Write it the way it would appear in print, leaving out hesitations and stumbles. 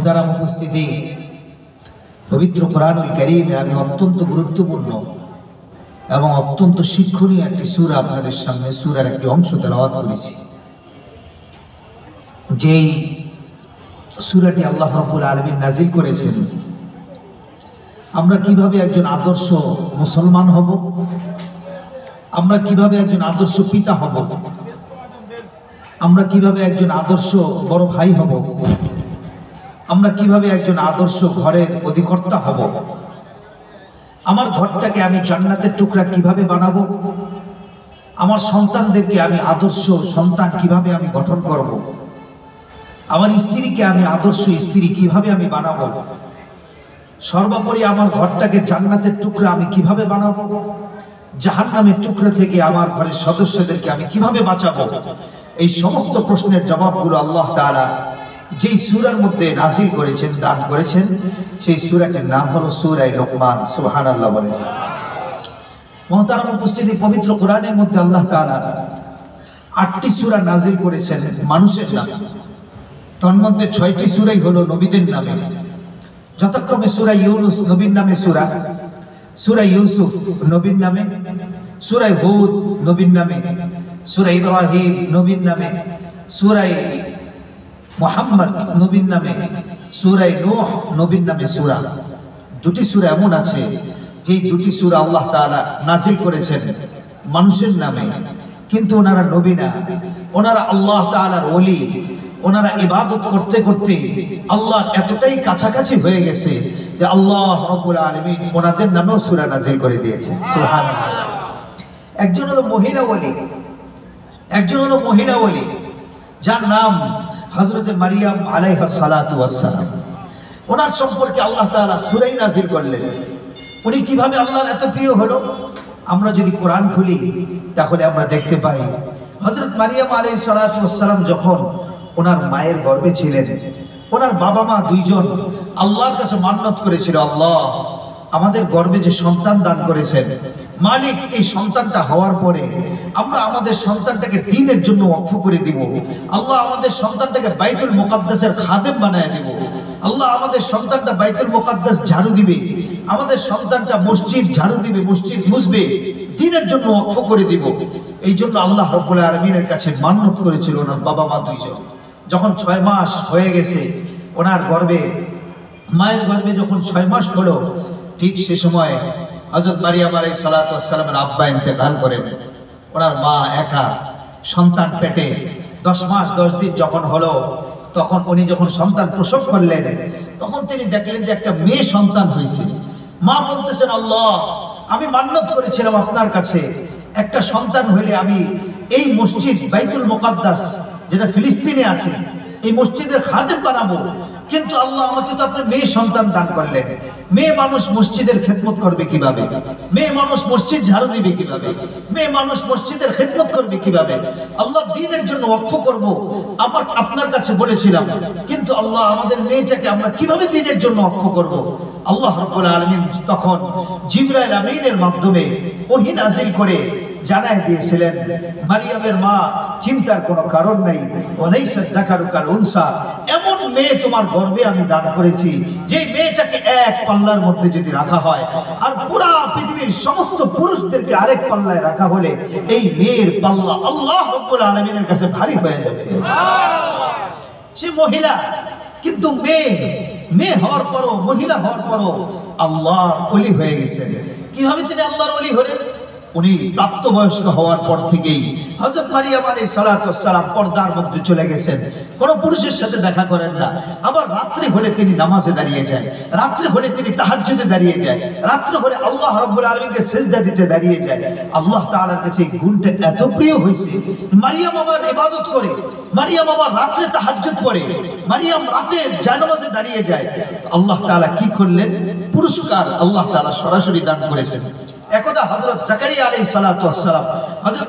মুহতারাম উপস্থিতি, পবিত্র কোরআনুল কারীমে আমি অত্যন্ত গুরুত্বপূর্ণ এবং অত্যন্ত শিক্ষণীয় একটি সূরা আপনাদের সামনে সূরার একটি অংশ তেলাওয়াত করেছি। যেই সূরাটি আল্লাহ রাব্বুল আলামিন নাযিল করেছেন, আমরা কিভাবে একজন আদর্শ মুসলমান হব, আমরা কিভাবে একজন আদর্শ পিতা হব, আমরা কিভাবে একজন আদর্শ বড় ভাই হব, আমরা কিভাবে একজন আদর্শ ঘরের অধিকর্তা হব, আমার ঘরটাকে আমি জান্নাতের টুকরা কিভাবে বানাবো, আমার সন্তানদেরকে আমি আদর্শ সন্তান কিভাবে আমি গঠন করব, আমার স্ত্রীকে আমি আদর্শ স্ত্রী কিভাবে আমি বানাবো, সর্বোপরি আমার ঘরটাকে জান্নাতের টুকরা আমি কিভাবে বানাবো, জাহান্নামের টুকরা থেকে আমার ঘরের সদস্যদেরকে আমি কিভাবে বাঁচাবো, এই সমস্ত প্রশ্নের জবাবগুলো আল্লাহ তাআলা যেই সূরার মধ্যে নাযিল করেছেন, দান করেছেন, সেই সূরাটির নাম হলো সূরা লোকমান। সুবহানাল্লাহ বলেন। মুহতারাম উপস্থিতি, পবিত্র কোরআনের মধ্যে আল্লাহ তাআলা ৮টি সূরা নাযিল করেছেন মানুষের নামে। তন্মধ্যে 6টি সূরাই হলো নবীদের নামে, যথাক্রমে সূরা ইউনূস নবীর নামে সূরা, সূরা ইউসুফ নবীর নামে, সূরা হুদ নবীর নামে, সূরা ইব্রাহিম নবীর নামে, সূরা মুহাম্মদ নবীর নামে, সূরা নূহ নবীর নামে সূরা। দুটি সূরা এমন আছে যেই দুটি সূরা আল্লাহ তাআলা নাযিল করেছেন মানুষের নামে, কিন্তু ওনারা নবী না, ওনারা আল্লাহ তাআলার ওলি। ওনারা ইবাদত করতে করতে আল্লাহ এতটাই কাছাকাছি হয়ে গেছে যে আল্লাহ রাব্বুল আলামিন ওনাদের নামেও সূরা নাযিল করে দিয়েছেন। সুবহানাল্লাহ। একজন হলো মহিলা ওলি, একজন হলো মহিলা ওলি যার নাম হযরত মারিয়াম আলাইহা সালাতু ওয়াস সালাম। ওনার সম্পর্কে আল্লাহ তাআলা সূরাই নাযিল করলেন। উনি কিভাবে আল্লাহর এত প্রিয় হলো, আমরা যদি কোরআন খুলি তাহলে আমরা দেখতে পাই হযরত মারিয়াম আলাইহিস সালাতু ওয়াস সালাম যখন ওনার মায়ের গর্ভে ছিলেন, ওনার বাবা মা দুইজন আল্লাহর কাছে মান্নত করেছিল, আল্লাহ আমাদের গর্ভে যে সন্তান দান করেছেন মালিক, এই সন্তানটা হওয়ার পরে আমরা আমাদের সন্তানটাকে দ্বীনের জন্য ওয়াকফ করে দিব। আল্লাহ আমাদের সন্তানটাকে বাইতুল মুকাদ্দাসের খাদেম বানায় দিব। আল্লাহ আমাদের সন্তানটা বাইতুল মুকাদ্দাস ঝাড়ু দিবে, আমাদের সন্তানটা মসজিদ ঝাড়ু দিবে, মসজিদ মুছবে, দ্বীনের জন্য ওয়াকফ করে দিব। এই জন্য আল্লাহ রাব্বুল আলামিনের কাছে মান্নত করেছিল ওনার বাবা মা দুইজন। যখন 6 মাস হয়ে গেছে ওনার গর্ভে, মায়ের গর্ভে যখন 6 মাস হলো, ঠিক সে সময় হযরত মারিয়াম আলাইহিস সালাতু ওয়াস সালামের আব্বা ইন্তেকাল করেন। ওনার মা একা সন্তান পেটে 10 মাস 10 দিন যখন হলো, তখন উনি যখন সন্তান প্রসব করলেন, তখন তিনি দেখলেন যে একটা মেয়ে সন্তান হয়েছে। মা বলতেছেন, আল্লাহ আমি মান্নত করেছিলাম আপনার কাছে, একটা সন্তান হইলে আমি এই মসজিদ বাইতুল মুকাদ্দাস যেটা ফিলিস্তিনে আছে, এই মসজিদের খাদেম বানাবো, কিন্তু আল্লাহ আমাকে তো আপনি মেয়ে সন্তান দান করলেন। মেয়ে মানুষ মসজিদের খেদমত করবে কিভাবে, মেয়ে মানুষ মসজিদ ঝাড়ু দিবে কিভাবে, মেয়ে মানুষ মসজিদের খেদমত করবে কিভাবে, আল্লাহ দ্বীনের জন্য ওয়াকফ করব আপনার কাছে বলেছিলাম, কিন্তু আল্লাহ আমাদের মেয়েটাকে আমরা কিভাবে দ্বীনের জন্য ওয়াকফ করব। আল্লাহ রাব্বুল আলামিন তখন জিবরাইল আমিনের মাধ্যমে ওহী নাযিল করে জানায় দিয়েছিলেন, মারিয়ামের মা চিন্তার কোনো কারণ নাই, ওয়ালাইসা যাকারু কাল উনসা, এমন মেয়ে তোমার গর্ভে আমি দান করেছি যে মেয়েটাকে এক পাল্লার মধ্যে যদি রাখা হয় আর পুরা পৃথিবীর সমস্ত পুরুষদেরকে আরেক পাল্লায় রাখা হলে এই মেয়ের পাল্লা আল্লাহ রাব্বুল আলামিনের কাছে ভারী হয়ে যাবে। সে মহিলা, কিন্তু মেয়ে হওয়ার পরও, মহিলা হওয়ার পরও আল্লাহর ওলি হয়ে গেছেন। কিভাবে তিনি আল্লাহর ওলি হলেন? উনি প্রাপ্তবয়স্ক হওয়ার পর থেকেই হযরত মারিয়াম আলাইহিস সালাতু ওয়াস সালাম পর্দার মধ্যে চলে গেছেন, কোনো পুরুষের সাথে দেখা করেন না। আবার রাত্রি হলে তিনি নামাজে দাঁড়িয়ে যায়, রাত্রি হলে তিনি তাহাজ্জুদে দাঁড়িয়ে যায়, রাত্রি হলে আল্লাহ রাব্বুল আলামিনকে সিজদা দিতে দাঁড়িয়ে যায়। আল্লাহ তাআলার কাছে এই গুণটা এত প্রিয় হয়েছে, মারিয়াম আবার ইবাদত করে, মারিয়াম আবার রাত্রে তাহাজ্জুদ পড়ে, মারিয়াম রাতে জানামাজে দাঁড়িয়ে যায়। আল্লাহ তাআলা কি করলেন? পুরস্কার আল্লাহ তাআলা সরাসরি দান করেছেন। একদা হযরত জাকারিয়া আলাইহিস সালাতু ওয়াস সালাম, হযরত